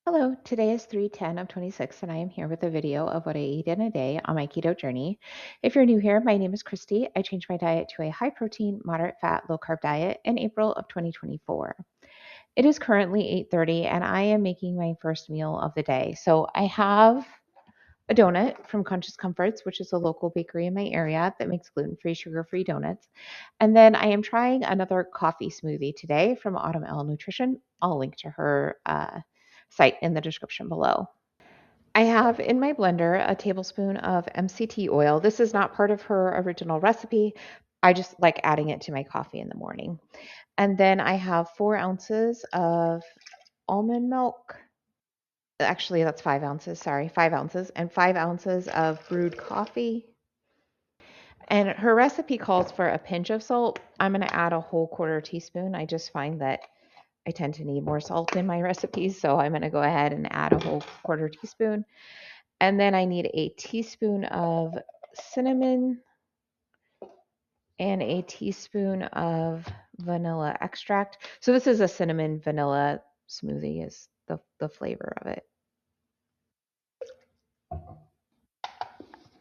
Hello, today is 3/10 of 26, and I am here with a video of what I eat in a day on my keto journey. If you're new here, my name is Christy. I changed my diet to a high protein, moderate fat, low carb diet in April of 2024. It is currently 8:30, and I am making my first meal of the day. So I have a donut from Conscious Comforts, which is a local bakery in my area that makes gluten-free, sugar-free donuts. And then I am trying another coffee smoothie today from Autumn L Nutrition. I'll link to her site in the description below. I have in my blender a tablespoon of MCT oil. This is not part of her original recipe. I just like adding it to my coffee in the morning. And then I have 4 ounces of almond milk. Actually, that's 5 ounces. Sorry, 5 ounces, and 5 ounces of brewed coffee. And her recipe calls for a pinch of salt. I'm going to add a whole quarter teaspoon. I just find that I tend to need more salt in my recipes, so I'm going to go ahead and add a whole quarter teaspoon. And then I need a teaspoon of cinnamon and a teaspoon of vanilla extract. So this is a cinnamon vanilla smoothie is the flavor of it.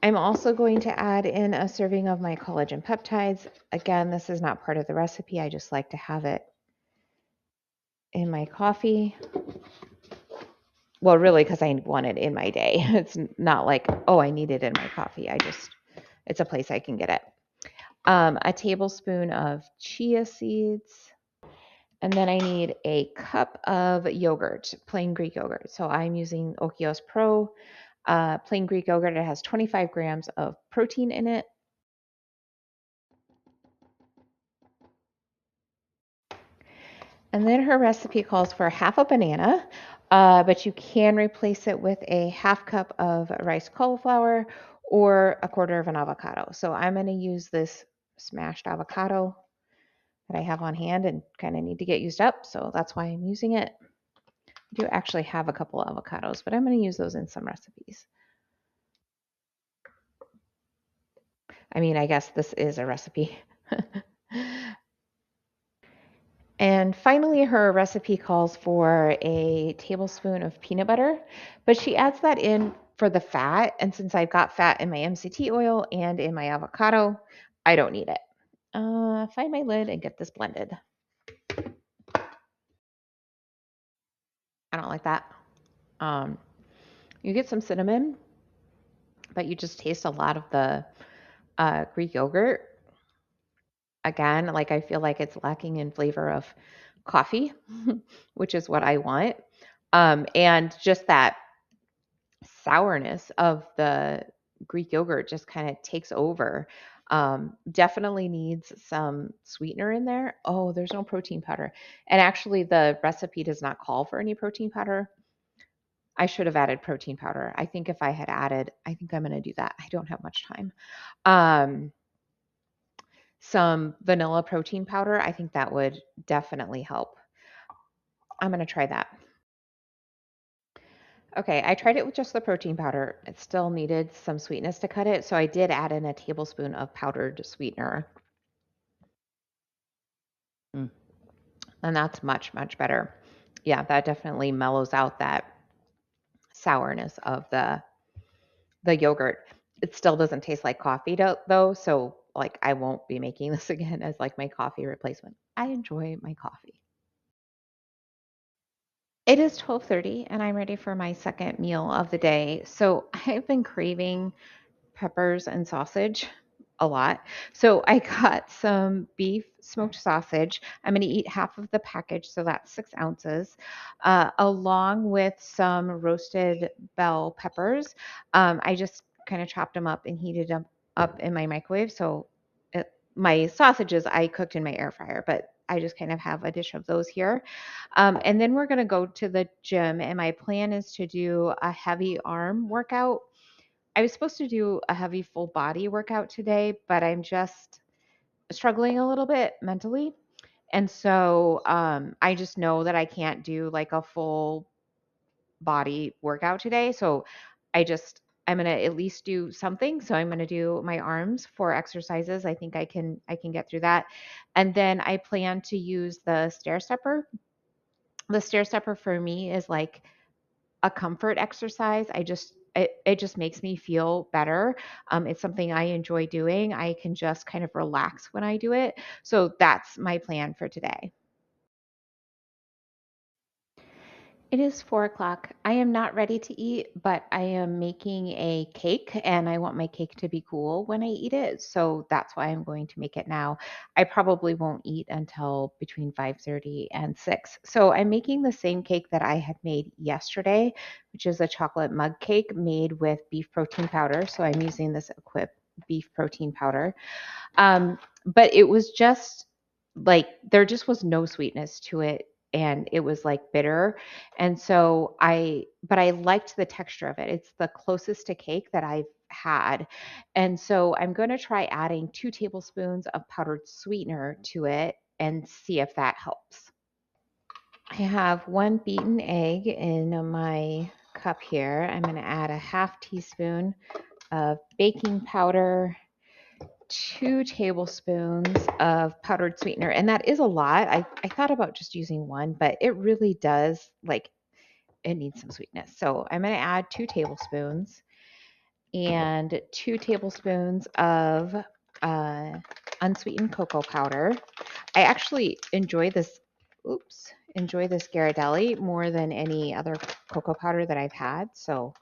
I'm also going to add in a serving of my collagen peptides. Again, this is not part of the recipe. I just like to have it in my coffee. Well, really, because I want it in my day. It's not like, oh, I need it in my coffee. It's a place I can get it. A tablespoon of chia seeds. And then I need a cup of yogurt, plain Greek yogurt. So I'm using Okios Pro plain Greek yogurt. It has 25 grams of protein in it. And then her recipe calls for half a banana, but you can replace it with a half cup of rice cauliflower or a quarter of an avocado. So I'm going to use this smashed avocado that I have on hand and kind of need to get used up. So that's why I'm using it. I do actually have a couple of avocados, but I'm going to use those in some recipes. I mean, I guess this is a recipe. And finally, her recipe calls for a tablespoon of peanut butter, but she adds that in for the fat. And since I've got fat in my MCT oil and in my avocado, I don't need it. Find my lid and get this blended. I don't like that. You get some cinnamon, but you just taste a lot of the Greek yogurt. Again, like I feel like it's lacking in flavor of coffee, which is what I want. And just that sourness of the Greek yogurt just kind of takes over. Definitely needs some sweetener in there. Oh, there's no protein powder. And actually, the recipe does not call for any protein powder. I should have added protein powder. I think if I had added, I think I'm going to do that. I don't have much time. Um, some vanilla protein powder, I think that would definitely help. I'm going to try that. Okay, I tried it with just the protein powder. It still needed some sweetness to cut it, so I did add in a tablespoon of powdered sweetener. Mm. And that's much, much better. Yeah, that definitely mellows out that sourness of the yogurt. It still doesn't taste like coffee though, so like I won't be making this again as like my coffee replacement. I enjoy my coffee. It is 12:30 and I'm ready for my second meal of the day. So I've been craving peppers and sausage a lot. So I got some beef smoked sausage. I'm going to eat half of the package, so that's 6 ounces, along with some roasted bell peppers. I just kind of chopped them up and heated them up in my microwave. So my sausages I cooked in my air fryer, but I just kind of have a dish of those here. And then we're going to go to the gym, and my plan is to do a heavy arm workout. I was supposed to do a heavy full body workout today, but I'm just struggling a little bit mentally. And so I just know that I can't do like a full body workout today. So I'm going to at least do something. So I'm going to do my arms 4 exercises. I think I can get through that. And then I plan to use the stair stepper. The stair stepper for me is like a comfort exercise. It just makes me feel better. It's something I enjoy doing. I can just kind of relax when I do it. So that's my plan for today. It is 4 o'clock. I am not ready to eat, but I am making a cake and I want my cake to be cool when I eat it. So that's why I'm going to make it now. I probably won't eat until between 5:30 and 6. So I'm making the same cake that I had made yesterday, which is a chocolate mug cake made with beef protein powder. So I'm using this Equip beef protein powder. But it was just like there just was no sweetness to it and it was like bitter. And so but I liked the texture of it. It's the closest to cake that I've had. And so I'm going to try adding 2 tablespoons of powdered sweetener to it and see if that helps. I have 1 beaten egg in my cup here. I'm going to add a half teaspoon of baking powder, 2 tablespoons of powdered sweetener. And that is a lot. I thought about just using one, but it really does like it needs some sweetness. So I'm going to add 2 tablespoons and 2 tablespoons of uh, unsweetened cocoa powder. I actually enjoy this Ghirardelli more than any other cocoa powder that I've had. So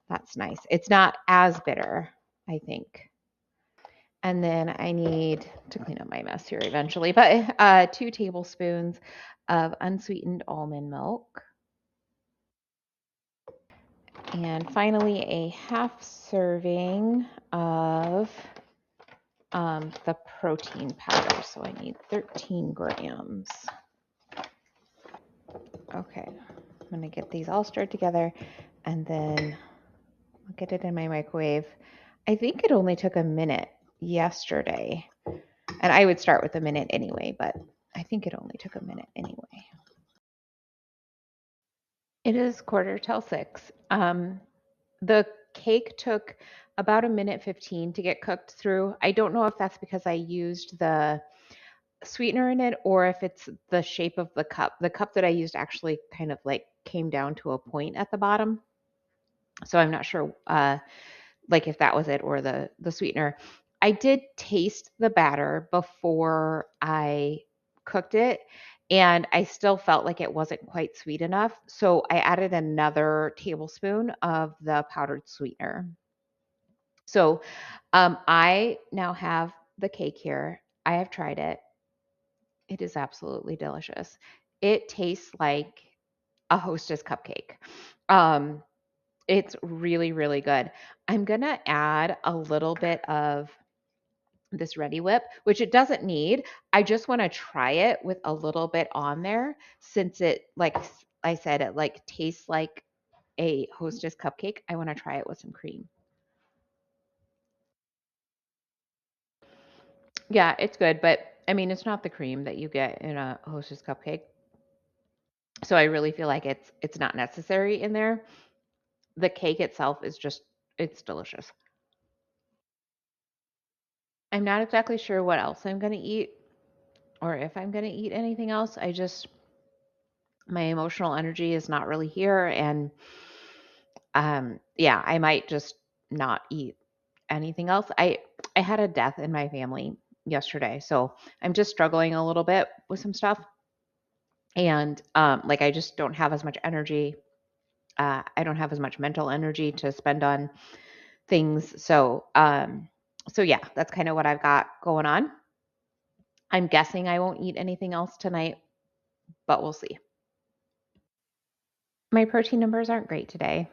that's nice. It's not as bitter, I think. And then I need to clean up my mess here eventually, but 2 tablespoons of unsweetened almond milk. And finally, a half serving of the protein powder. So I need 13 grams. Okay, I'm going to get these all stirred together and then I'll get it in my microwave. I think it only took a minute yesterday. And I would start with a minute anyway, but I think it only took a minute anyway. It is 6:15. The cake took about a minute 15 to get cooked through. I don't know if that's because I used the sweetener in it or if it's the shape of the cup. The cup that I used actually kind of like came down to a point at the bottom. So I'm not sure like if that was it or the sweetener. I did taste the batter before I cooked it and I still felt like it wasn't quite sweet enough. So I added another tablespoon of the powdered sweetener. So I now have the cake here. I have tried it. It is absolutely delicious. It tastes like a Hostess cupcake. Um, it's really, really good. I'm gonna add a little bit of this Ready Whip, which it doesn't need. I just want to try it with a little bit on there since it, like I said, it like tastes like a Hostess cupcake. I want to try it with some cream. Yeah, it's good, but I mean, it's not the cream that you get in a Hostess cupcake. So I really feel like it's not necessary in there. The cake itself is just it's delicious. I'm not exactly sure what else I'm going to eat or if I'm going to eat anything else. My emotional energy is not really here and yeah, I might just not eat anything else. I had a death in my family yesterday, so I'm just struggling a little bit with some stuff and like I just don't have as much energy. I don't have as much mental energy to spend on things. So yeah, that's kind of what I've got going on. I'm guessing I won't eat anything else tonight, but we'll see. My protein numbers aren't great today,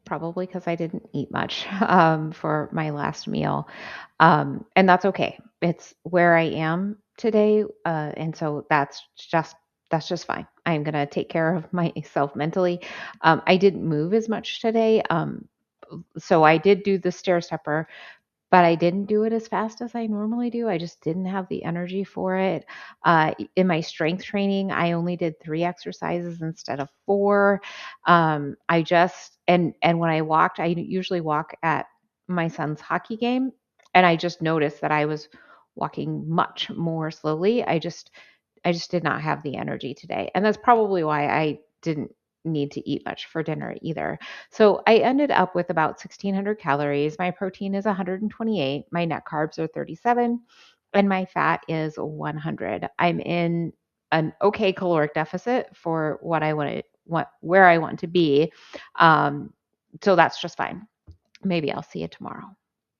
probably because I didn't eat much for my last meal. And that's okay. It's where I am today. And so that's just fine. I'm going to take care of myself mentally. I didn't move as much today. So I did do the stair stepper, but I didn't do it as fast as I normally do. I just didn't have the energy for it. In my strength training, I only did 3 exercises instead of 4. I just and when I walked, I usually walk at my son's hockey game, and I just noticed that I was walking much more slowly. I just did not have the energy today, and that's probably why I didn't need to eat much for dinner either. So I ended up with about 1,600 calories. My protein is 128. My net carbs are 37 and my fat is 100. I'm in an okay caloric deficit for what I where I want to be. So that's just fine. Maybe I'll see you tomorrow.